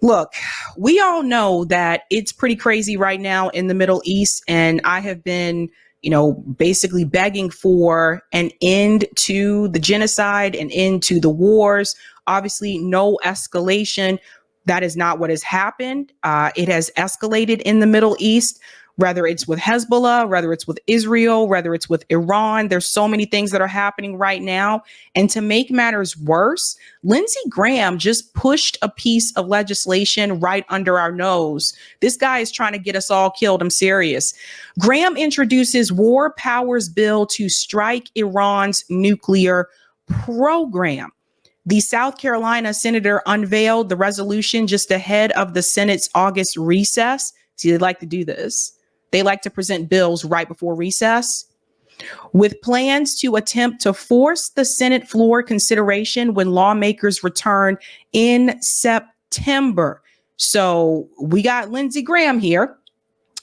Look, we all know that it's pretty crazy right now in the Middle East, and I have been, basically begging for an end to the genocide, an end to the wars. Obviously, no escalation. That is not what has happened. It has escalated in the Middle East, whether it's with Hezbollah, whether it's with Israel, whether it's with Iran. There's so many things that are happening right now. And to make matters worse, Lindsey Graham just pushed a piece of legislation right under our nose. This guy is trying to get us all killed. I'm serious. Graham introduces war powers bill to strike Iran's nuclear program. The South Carolina senator unveiled the resolution just ahead of the Senate's August recess. See, they like to do this. They like to present bills right before recess, with plans to attempt to force the Senate floor consideration when lawmakers return in September. So we got Lindsey Graham here.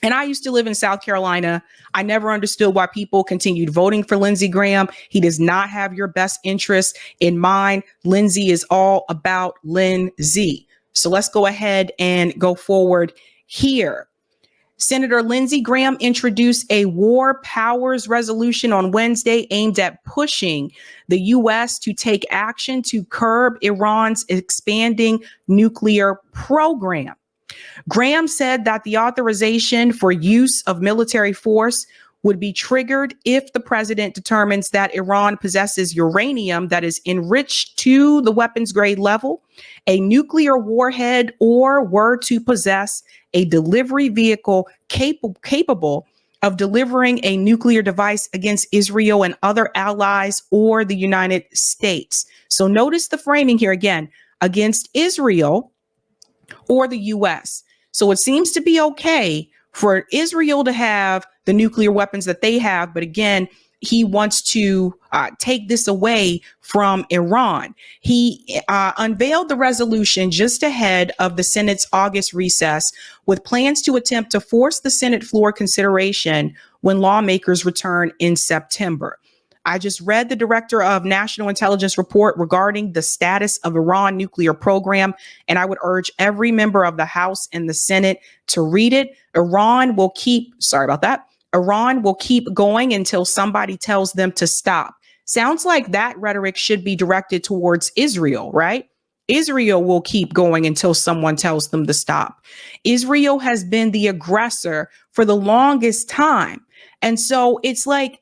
And I used to live in South Carolina. I never understood why people continued voting for Lindsey Graham. He does not have your best interest in mind. Lindsey is all about Lindsey. So let's go ahead and go forward here. Senator Lindsey Graham introduced a war powers resolution on Wednesday aimed at pushing the U.S. to take action to curb Iran's expanding nuclear program. Graham said that the authorization for use of military force would be triggered if the president determines that Iran possesses uranium that is enriched to the weapons grade level, a nuclear warhead, or were to possess a delivery vehicle capable of delivering a nuclear device against Israel and other allies or the United States. So notice the framing here again, against Israel or the U.S. So it seems to be okay for Israel to have the nuclear weapons that they have. But again, he wants to take this away from Iran. He unveiled the resolution just ahead of the Senate's August recess, with plans to attempt to force the Senate floor consideration when lawmakers return in September. I just read the Director of National Intelligence report regarding the status of Iran nuclear program, and I would urge every member of the House and the Senate to read it. Iran will keep going until somebody tells them to stop. Sounds like that rhetoric should be directed towards Israel, right? Israel will keep going until someone tells them to stop. Israel has been the aggressor for the longest time. And so it's like,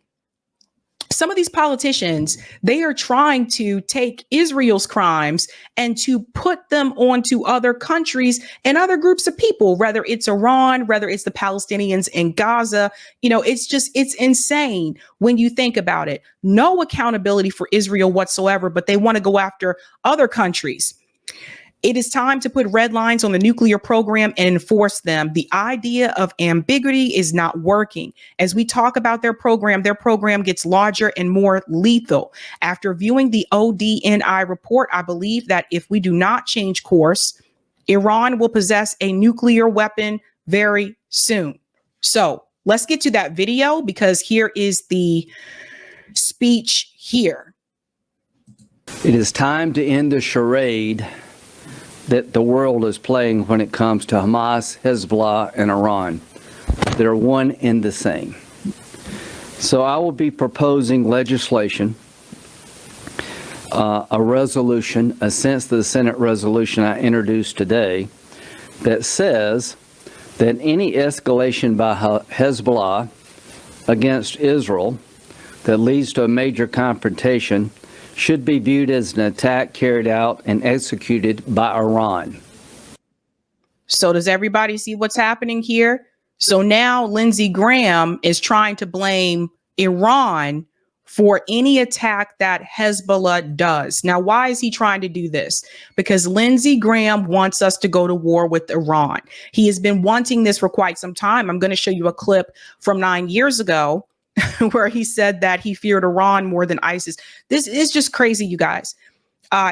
some of these politicians, they are trying to take Israel's crimes and to put them onto other countries and other groups of people, whether it's Iran, whether it's the Palestinians in Gaza. It's insane when you think about it. No accountability for Israel whatsoever, but they want to go after other countries. It is time to put red lines on the nuclear program and enforce them. The idea of ambiguity is not working. As we talk about their program gets larger and more lethal. After viewing the ODNI report, I believe that if we do not change course, Iran will possess a nuclear weapon very soon. So let's get to that video, because here is the speech here. It is time to end the charade that the world is playing when it comes to Hamas, Hezbollah, and Iran. They're one and the same. So I will be proposing legislation, a resolution, a sense of the Senate resolution I introduced today, that says that any escalation by Hezbollah against Israel that leads to a major confrontation should be viewed as an attack carried out and executed by Iran. So does everybody see what's happening here? So now Lindsey Graham is trying to blame Iran for any attack that Hezbollah does. Now, why is he trying to do this? Because Lindsey Graham wants us to go to war with Iran. He has been wanting this for quite some time. I'm going to show you a clip from 9 years ago where he said that he feared Iran more than ISIS. This is just crazy, you guys.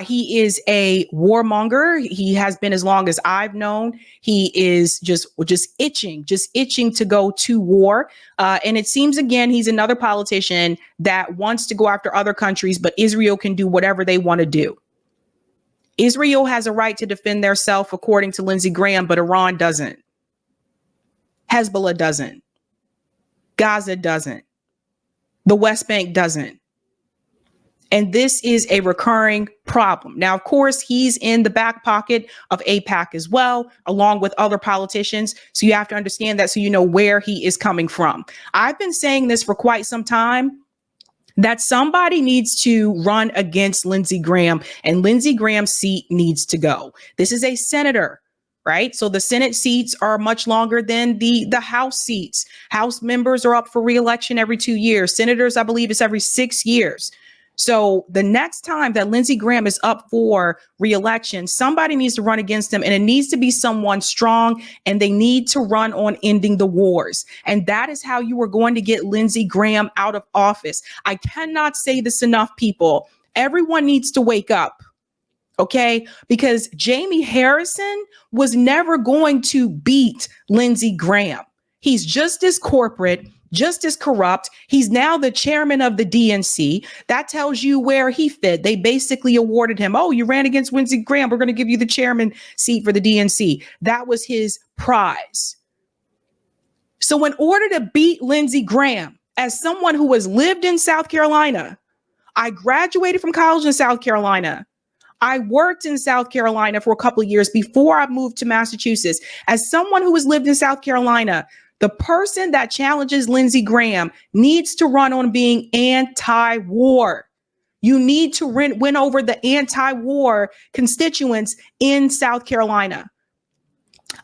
He is a warmonger. He has been as long as I've known. He is just itching to go to war. And it seems, again, he's another politician that wants to go after other countries, but Israel can do whatever they want to do. Israel has a right to defend theirself according to Lindsey Graham, but Iran doesn't. Hezbollah doesn't. Gaza doesn't. The West Bank doesn't. And this is a recurring problem. Now, of course, he's in the back pocket of AIPAC as well, along with other politicians. So you have to understand that so you know where he is coming from. I've been saying this for quite some time, that somebody needs to run against Lindsey Graham, and Lindsey Graham's seat needs to go. This is a senator, right? So the Senate seats are much longer than the House seats. House members are up for re-election every 2 years. Senators, I believe, it's every 6 years. So the next time that Lindsey Graham is up for re-election, somebody needs to run against him, and it needs to be someone strong, and they need to run on ending the wars. And that is how you are going to get Lindsey Graham out of office. I cannot say this enough, people. Everyone needs to wake up. Okay, because Jamie Harrison was never going to beat Lindsey Graham. He's just as corporate, just as corrupt. He's now the chairman of the DNC. That tells you where he fit. They basically awarded him, oh, you ran against Lindsey Graham, we're going to give you the chairman seat for the DNC. That was his prize. So in order to beat Lindsey Graham, as someone who has lived in South Carolina, I graduated from college in South Carolina. I worked in South Carolina for a couple of years before I moved to Massachusetts. As someone who has lived in South Carolina, the person that challenges Lindsey Graham needs to run on being anti-war. You need to win over the anti-war constituents in South Carolina.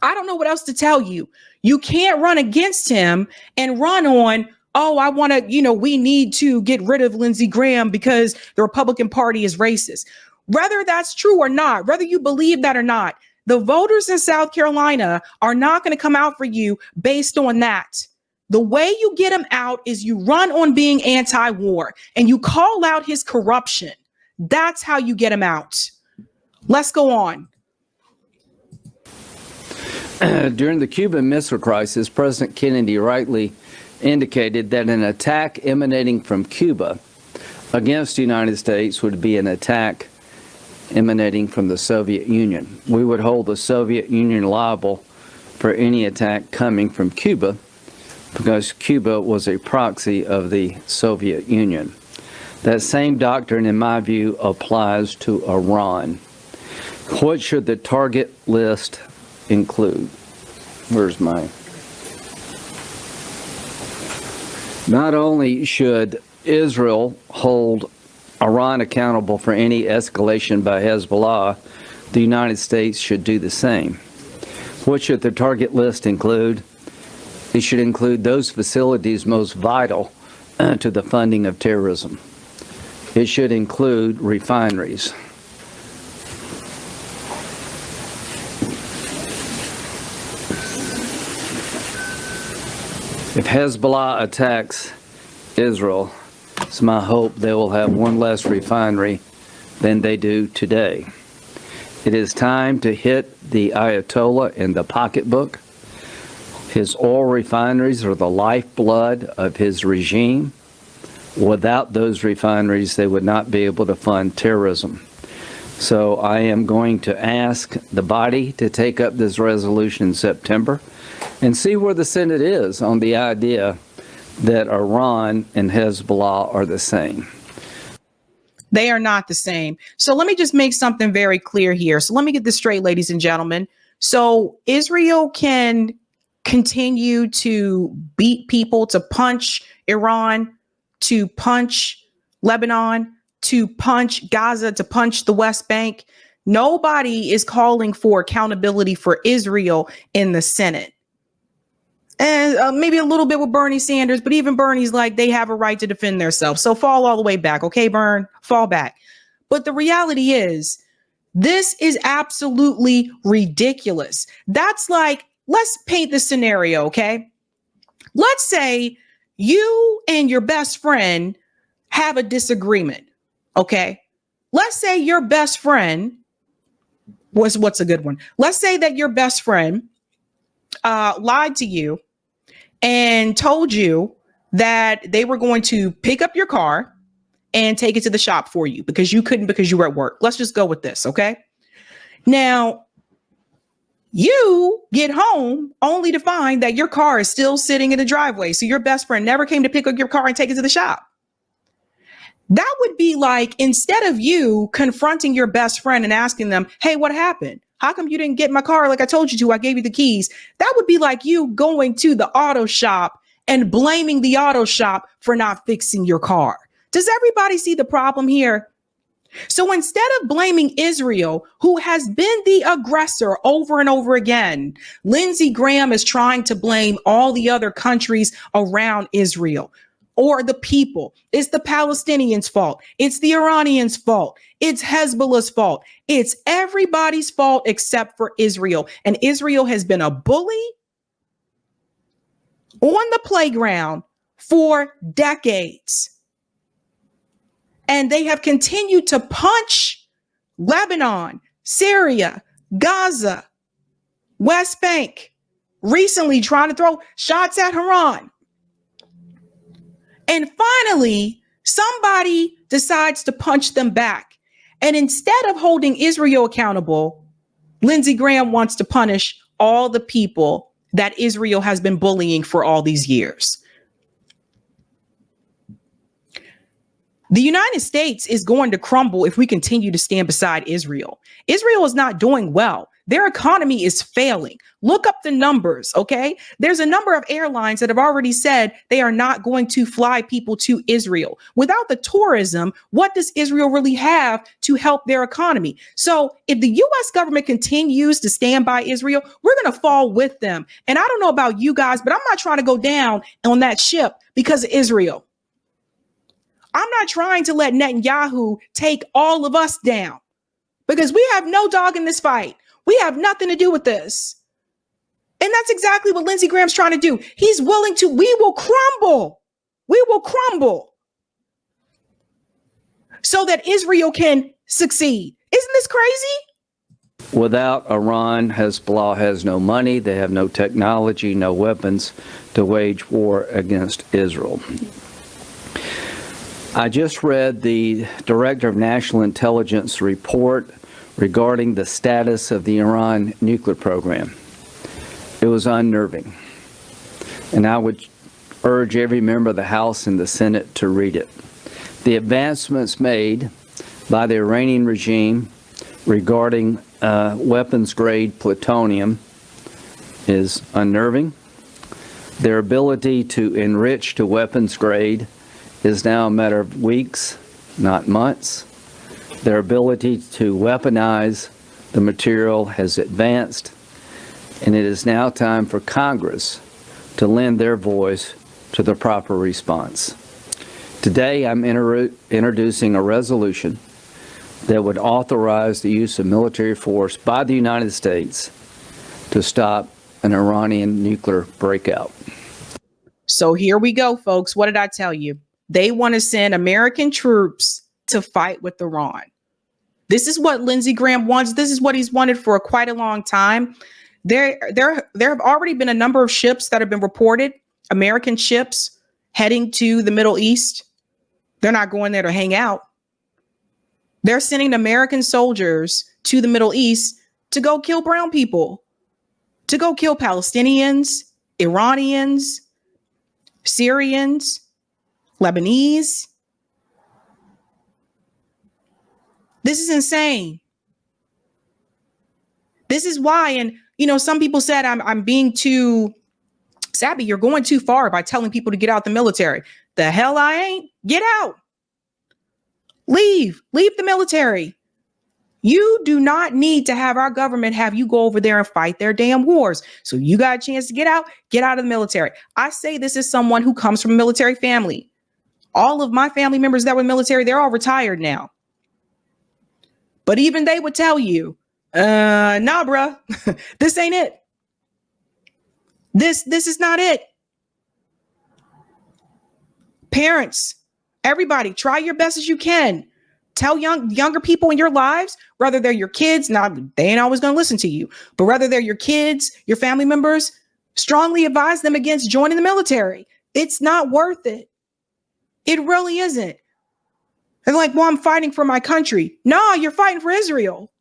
I don't know what else to tell you. You can't run against him and run on, oh, I want to, we need to get rid of Lindsey Graham because the Republican Party is racist. Whether that's true or not, whether you believe that or not, the voters in South Carolina are not going to come out for you based on that. The way you get him out is you run on being anti-war and you call out his corruption. That's how you get him out. Let's go on. During the Cuban Missile Crisis, President Kennedy rightly indicated that an attack emanating from Cuba against the United States would be an attack emanating from the Soviet Union. We would hold the Soviet Union liable for any attack coming from Cuba because Cuba was a proxy of the Soviet Union. That same doctrine, in my view, applies to Iran. What should the target list include? Where's mine? Not only should Israel hold Iran accountable for any escalation by Hezbollah, the United States should do the same. What should the target list include? It should include those facilities most vital to the funding of terrorism. It should include refineries. If Hezbollah attacks Israel, it's my hope they will have one less refinery than they do today. It is time to hit the Ayatollah in the pocketbook. His oil refineries are the lifeblood of his regime. Without those refineries, they would not be able to fund terrorism. So I am going to ask the body to take up this resolution in September and see where the Senate is on the idea that Iran and Hezbollah are the same. They are not the same. So let me just make something very clear here. So let me get this straight, ladies and gentlemen. So Israel can continue to beat people, to punch Iran, to punch Lebanon, to punch Gaza, to punch the West Bank. Nobody is calling for accountability for Israel in the Senate. And maybe a little bit with Bernie Sanders, but even Bernie's like, they have a right to defend themselves. So fall all the way back. Okay, Bern, fall back. But the reality is, this is absolutely ridiculous. That's like, let's paint the scenario, okay? Let's say you and your best friend have a disagreement, okay? Let's say your best friend, what's a good one? Let's say that your best friend lied to you and told you that they were going to pick up your car and take it to the shop for you because you couldn't because you were at work. Let's just go with this, okay? Now, you get home only to find that your car is still sitting in the driveway. So your best friend never came to pick up your car and take it to the shop. That would be like, instead of you confronting your best friend and asking them, hey, what happened? How come you didn't get my car like I told you to? I gave you the keys. That would be like you going to the auto shop and blaming the auto shop for not fixing your car. Does everybody see the problem here? So instead of blaming Israel, who has been the aggressor over and over again, Lindsey Graham is trying to blame all the other countries around Israel or the people. It's the Palestinians' fault. It's the Iranians' fault. It's Hezbollah's fault. It's everybody's fault except for Israel. And Israel has been a bully on the playground for decades. And they have continued to punch Lebanon, Syria, Gaza, West Bank, recently trying to throw shots at Iran. And finally, somebody decides to punch them back. And instead of holding Israel accountable, Lindsey Graham wants to punish all the people that Israel has been bullying for all these years. The United States is going to crumble if we continue to stand beside Israel. Israel is not doing well. Their economy is failing. Look up the numbers, okay? There's a number of airlines that have already said they are not going to fly people to Israel. Without the tourism, what does Israel really have to help their economy? So if the U.S. government continues to stand by Israel, we're going to fall with them. And I don't know about you guys, but I'm not trying to go down on that ship because of Israel. I'm not trying to let Netanyahu take all of us down because we have no dog in this fight. We have nothing to do with this. And that's exactly what Lindsey Graham's trying to do. He's willing to, we will crumble. We will crumble so that Israel can succeed. Isn't this crazy? Without Iran, Hezbollah has no money, they have no technology, no weapons to wage war against Israel. I just read the Director of National Intelligence report regarding the status of the Iran nuclear program. It was unnerving. And I would urge every member of the House and the Senate to read it. The advancements made by the Iranian regime regarding weapons-grade plutonium is unnerving. Their ability to enrich to weapons grade is now a matter of weeks, not months. Their ability to weaponize the material has advanced, and it is now time for Congress to lend their voice to the proper response. Today, I'm introducing a resolution that would authorize the use of military force by the United States to stop an Iranian nuclear breakout. So here we go, folks. What did I tell you? They want to send American troops to fight with Iran. This is what Lindsey Graham wants. This is what he's wanted for quite a long time. There have already been a number of ships that have been reported, American ships heading to the Middle East. They're not going there to hang out. They're sending American soldiers to the Middle East to go kill brown people, to go kill Palestinians, Iranians, Syrians, Lebanese. This is insane. This is why, and some people said I'm being too, Sabby, you're going too far by telling people to get out the military. The hell I ain't. Get out. Leave the military. You do not need to have our government have you go over there and fight their damn wars. So you got a chance to get out of the military. I say this as someone who comes from a military family. All of my family members that were military, they're all retired now. But even they would tell you, nah, bruh, this ain't it. This is not it. Parents, everybody, try your best as you can. Tell younger people in your lives, whether they're your kids, now they ain't always going to listen to you, but whether they're your kids, your family members, strongly advise them against joining the military. It's not worth it. It really isn't. And like, well, I'm fighting for my country. No, you're fighting for Israel.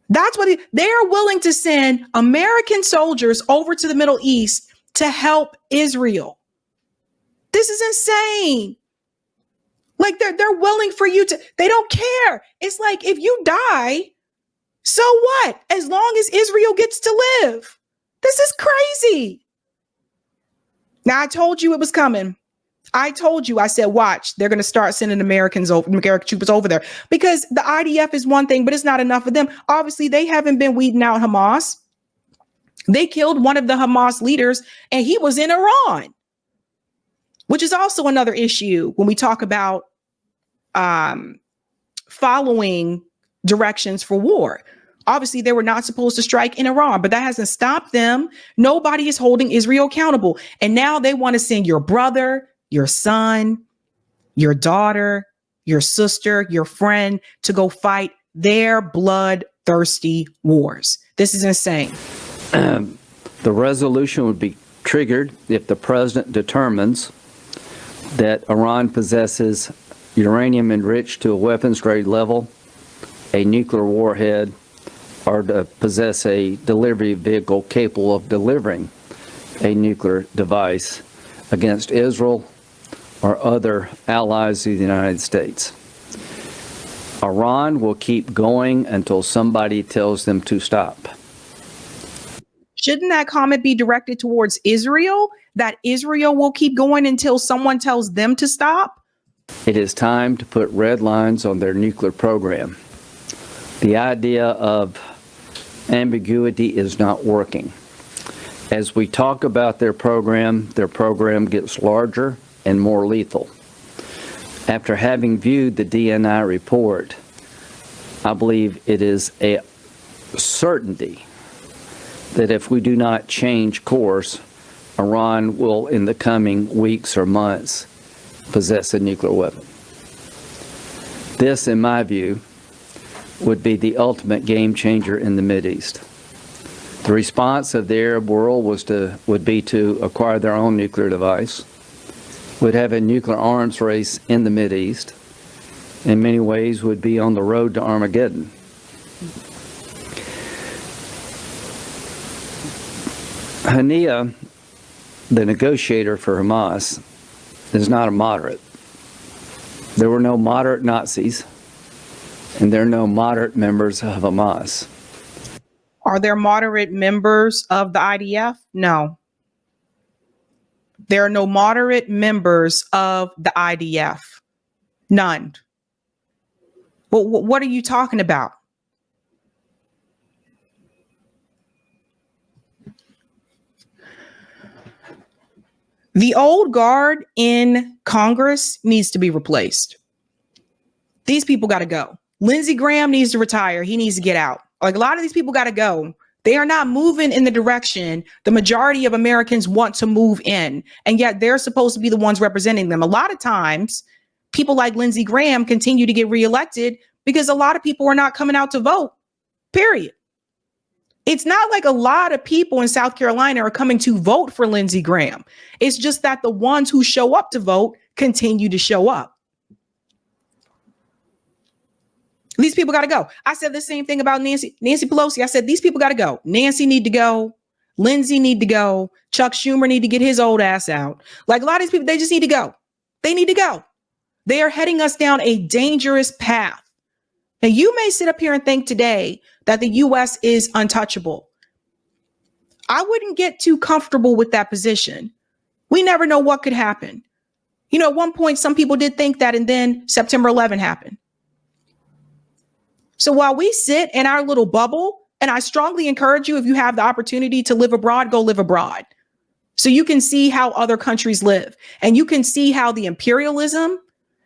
That's what they are willing to send American soldiers over to the Middle East to help Israel. This is insane. Like they're willing for you to, they don't care. It's like, if you die, so what? As long as Israel gets to live. This is crazy. Now, I told you it was coming. I told you, I said, watch, they're going to start sending American troopers over there, because the IDF is one thing, but it's not enough for them. Obviously, they haven't been weeding out Hamas. They killed one of the Hamas leaders, and he was in Iran, which is also another issue when we talk about following directions for war. Obviously, they were not supposed to strike in Iran, but that hasn't stopped them. Nobody is holding Israel accountable. And now they want to send your brother, your son, your daughter, your sister, your friend to go fight their bloodthirsty wars. This is insane. The resolution would be triggered if the president determines that Iran possesses uranium enriched to a weapons grade level, a nuclear warhead, or to possess a delivery vehicle capable of delivering a nuclear device against Israel or other allies of the United States. Iran will keep going until somebody tells them to stop. Shouldn't that comment be directed towards Israel, that Israel will keep going until someone tells them to stop? It is time to put red lines on their nuclear program. The idea of ambiguity is not working. As we talk about their program gets larger and more lethal. After having viewed the DNI report, I believe it is a certainty that if we do not change course, Iran will, in the coming weeks or months, possess a nuclear weapon. This, in my view, would be the ultimate game changer in the Mideast. The response of the Arab world would be to acquire their own nuclear device, would have a nuclear arms race in the Mideast, in many ways would be on the road to Armageddon. Hania, the negotiator for Hamas, is not a moderate. There were no moderate Nazis, and there are no moderate members of Hamas. Are there moderate members of the IDF? No. There are no moderate members of the IDF. None. Well, what are you talking about? The old guard in Congress needs to be replaced. These people got to go. Lindsey Graham needs to retire. He needs to get out. Like, a lot of these people got to go. They are not moving in the direction the majority of Americans want to move in. And yet they're supposed to be the ones representing them. A lot of times, people like Lindsey Graham continue to get reelected because a lot of people are not coming out to vote, period. It's not like a lot of people in South Carolina are coming to vote for Lindsey Graham. It's just that the ones who show up to vote continue to show up. These people got to go. I said the same thing about Nancy Pelosi. I said, these people got to go. Nancy need to go. Lindsey need to go. Chuck Schumer need to get his old ass out. Like, a lot of these people, they just need to go. They need to go. They are heading us down a dangerous path. Now, you may sit up here and think today that the U.S. is untouchable. I wouldn't get too comfortable with that position. We never know what could happen. You know, at one point, some people did think that, and then September 11 happened. So while we sit in our little bubble, and I strongly encourage you, if you have the opportunity to live abroad, go live abroad. So you can see how other countries live, and you can see how the imperialism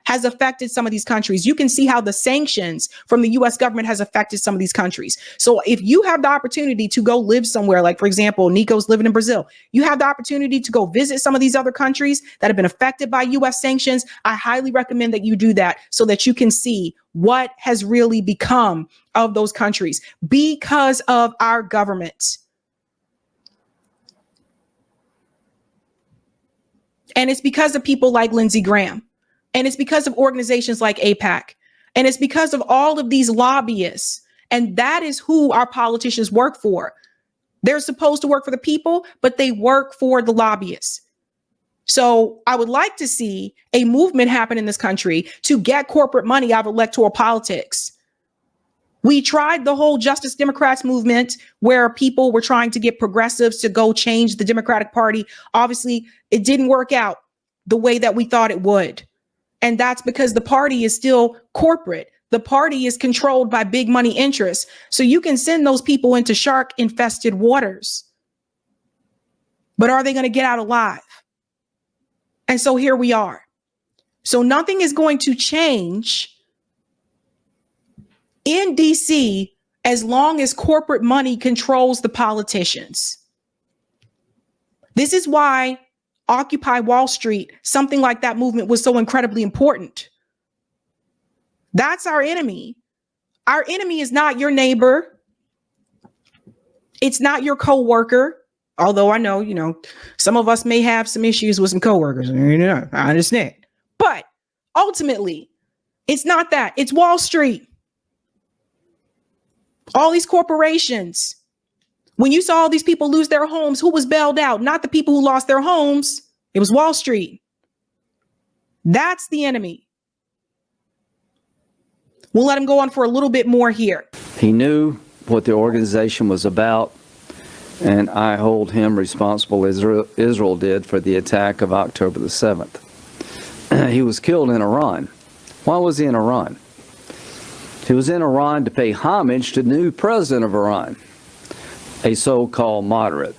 has affected some of these countries. You can see how the sanctions from the US government has affected some of these countries. So if you have the opportunity to go live somewhere, like, for example, Nico's living in Brazil, you have the opportunity to go visit some of these other countries that have been affected by US sanctions. I highly recommend that you do that so that you can see what has really become of those countries because of our government. And it's because of people like Lindsey Graham. And it's because of organizations like AIPAC. And it's because of all of these lobbyists And that is who our politicians work for. They're supposed to work for the people, but they work for the lobbyists. So I would like to see a movement happen in this country to get corporate money out of electoral politics. We tried the whole Justice Democrats movement where people were trying to get progressives to go change the Democratic Party. Obviously, it didn't work out the way that we thought it would. And that's because the party is still corporate. The party is controlled by big money interests. So you can send those people into shark infested waters. But are they going to get out alive? And so here we are. So nothing is going to change in DC as long as corporate money controls the politicians. This is why Occupy Wall Street, something like that movement, was so incredibly important. That's our enemy. Our enemy is not your neighbor. It's not your coworker. Although I know, some of us may have some issues with some coworkers. I understand. But ultimately, it's not that. It's Wall Street. All these corporations. When you saw all these people lose their homes, who was bailed out? Not the people who lost their homes. It was Wall Street. That's the enemy. We'll let him go on for a little bit more here. He knew what the organization was about, and I hold him responsible, as Israel did, for the attack of October the 7th. He was killed in Iran. Why was he in Iran? He was in Iran to pay homage to the new president of Iran, a so-called moderate.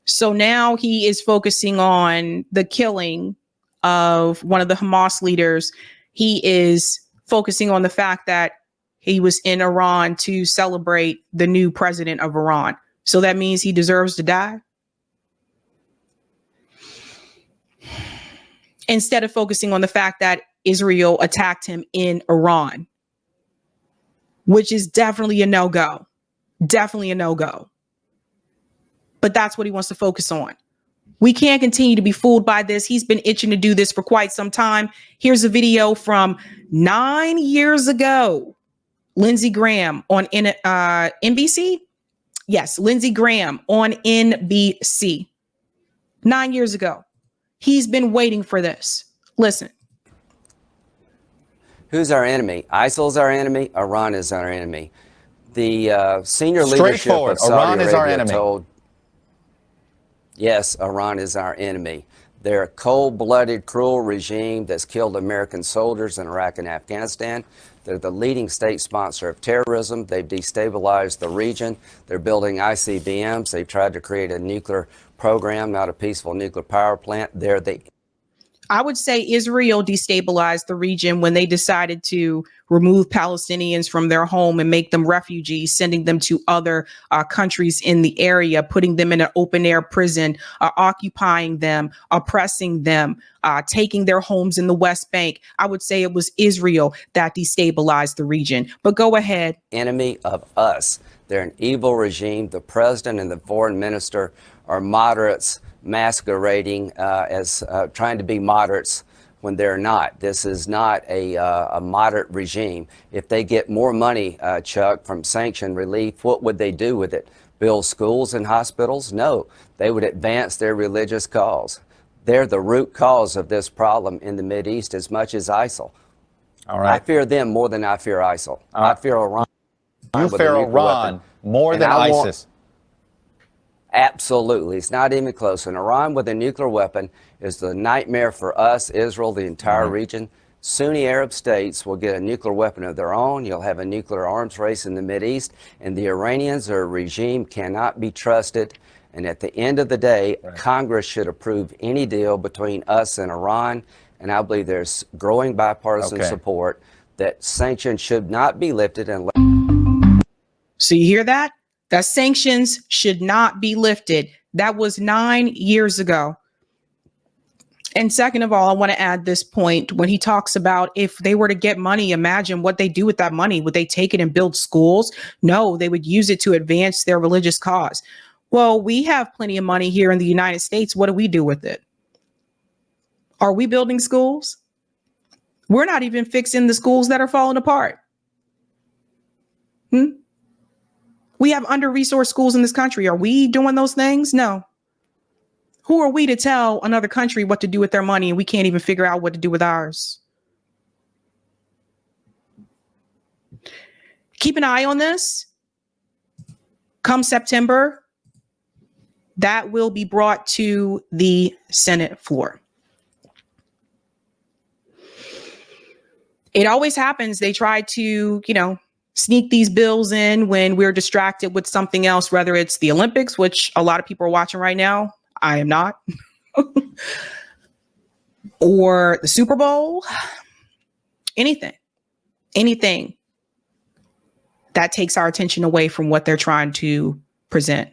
So now he is focusing on the killing of one of the Hamas leaders. He is focusing on the fact that he was in Iran to celebrate the new president of Iran. So that means he deserves to die? Instead of focusing on the fact that Israel attacked him in Iran, which is definitely a no-go. Definitely a no-go. But that's what he wants to focus on. We can't continue to be fooled by this. He's been itching to do this for quite some time. Here's a video from 9 years ago. Lindsey Graham on NBC? Yes, Lindsey Graham on NBC. 9 years ago. He's been waiting for this. Listen. Who's our enemy? ISIL's our enemy. Iran is our enemy. The senior leadership of Saudi Arabia told, yes, Iran is our enemy. They're a cold-blooded, cruel regime that's killed American soldiers in Iraq and Afghanistan. They're the leading state sponsor of terrorism. They've destabilized the region. They're building ICBMs. They've tried to create a nuclear program, not a peaceful nuclear power plant. I would say Israel destabilized the region when they decided to remove Palestinians from their home and make them refugees, sending them to other countries in the area, putting them in an open air prison, occupying them, oppressing them, taking their homes in the West Bank. I would say it was Israel that destabilized the region. But go ahead. Enemy of us. They're an evil regime. The president and the foreign minister are moderates masquerading as trying to be moderates when they're not. This is not a moderate regime. If they get more money, Chuck, from sanction relief, what would they do with it? Build schools and hospitals? No, they would advance their religious cause. They're the root cause of this problem in the Mideast as much as ISIL. All right. I fear them more than I fear ISIL. I fear Iran. You fear Iran more than ISIS. Absolutely. It's not even close. And Iran with a nuclear weapon is the nightmare for us, Israel, the entire region. Sunni Arab states will get a nuclear weapon of their own. You'll have a nuclear arms race in the Mideast. And the Iranians, their regime, cannot be trusted. And at the end of the day, Congress should approve any deal between us and Iran. And I believe there's growing bipartisan support that sanctions should not be lifted unless... So you hear that? That sanctions should not be lifted. That was 9 years ago. And second of all, I want to add this point when he talks about if they were to get money, imagine what they do with that money. Would they take it and build schools? No, they would use it to advance their religious cause. Well, we have plenty of money here in the United States. What do we do with it? Are we building schools? We're not even fixing the schools that are falling apart. We have under-resourced schools in this country. Are we doing those things? No. Who are we to tell another country what to do with their money and we can't even figure out what to do with ours? Keep an eye on this. Come September, that will be brought to the Senate floor. It always happens. They try to, sneak these bills in when we're distracted with something else, whether it's the Olympics, which a lot of people are watching right now. I am not. Or the Super Bowl. Anything that takes our attention away from what they're trying to present.